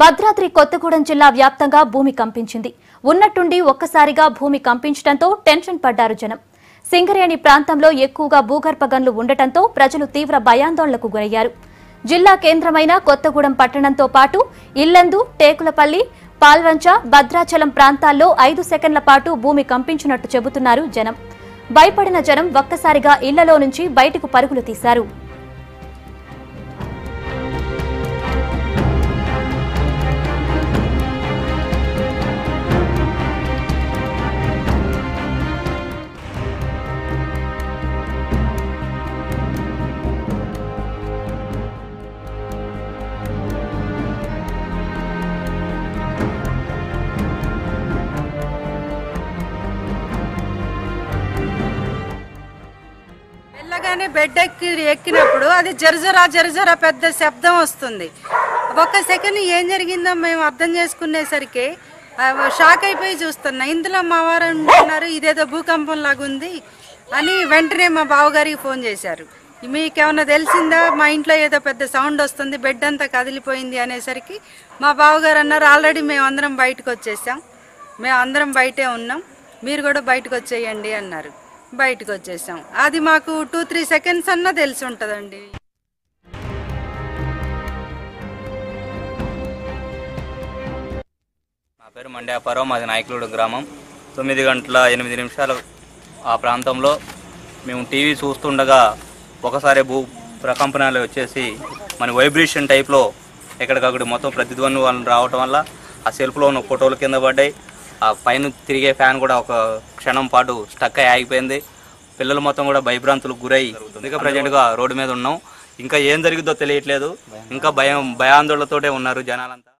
భద్రాద్రి కొత్తగూడెం జిల్లా వ్యాప్తంగా భూమి కంపించింది. ఉన్నట్టుండి ఒక్కసారిగా భూమి కంపించడంతో టెన్షన్ పడ్డారు జనం. సింగరేణి ప్రాంతంలో ఎక్కువగా భూగర్భ గనులు ఉండటంతో ప్రజలు తీవ్ర భయాందోళనకు గురయ్యారు. జిల్లా కేంద్రమైన కొత్తగూడెం పట్టణంతో పాటు ఇల్లందు, టేకులపల్లి, పాల్వంచ, భద్రాచలం ప్రాంతాల్లో 5 సెకండ్ల పాటు భూమి కంపించినట్టు చెబుతున్నారు జనం. భయపడిన జనం ఒక్కసారిగా ఇళ్లలో నుంచి బయటకు పరుగులు తీశారు. మెల్లగానే బెడ్ ఎక్కినప్పుడు అది జరజరా పెద్ద శబ్దం వస్తుంది. ఒక్క సెకండ్ ఏం జరిగిందో మేము అర్థం చేసుకునేసరికి షాక్ అయిపోయి చూస్తున్నా. ఇందులో మా వారు అంటున్నారు ఇదేదో భూకంపం లాగుంది అని వెంటనే మా బావగారికి ఫోన్ చేశారు. మీకేమన్నా తెలిసిందా, మా ఇంట్లో ఏదో పెద్ద సౌండ్ వస్తుంది, బెడ్ అంతా కదిలిపోయింది అనేసరికి మా బావగారు అన్నారు ఆల్రెడీ మేము అందరం బయటకు వచ్చేసాం, మేము అందరం బయటే ఉన్నాం, మీరు కూడా బయటకు వచ్చేయండి అన్నారు. బయటకు వచ్చేసాం. అది మాకు 2-3 సెకండ్స్ అన్నా తెలిసి ఉంటుందండి. నా పేరు మండ్యాపురం, మాది నాయకులూడు గ్రామం. 9:08 ఆ ప్రాంతంలో మేము టీవీ చూస్తుండగా ఒకసారి భూ ప్రకంపనాలు వచ్చేసి మన వైబ్రేషన్ టైప్లో ఎక్కడికక్కడ మొత్తం ప్రతిధ్వని వాళ్ళు రావటం వల్ల ఆ సెల్ఫ్లో ఉన్న ఫోటోలు కింద పడ్డాయి. ఆ పైన తిరిగే ఫ్యాన్ కూడా ఒక క్షణం పాటు స్టక్ అయి ఆగిపోయింది. పిల్లలు మొత్తం కూడా భయభ్రాంతులకు గురై ఇంకా ప్రజెంట్గా రోడ్డు మీద ఉన్నాం. ఇంకా ఏం జరిగిద్దో తెలియట్లేదు. ఇంకా భయాందోళనతోటే ఉన్నారు జనాలంతా.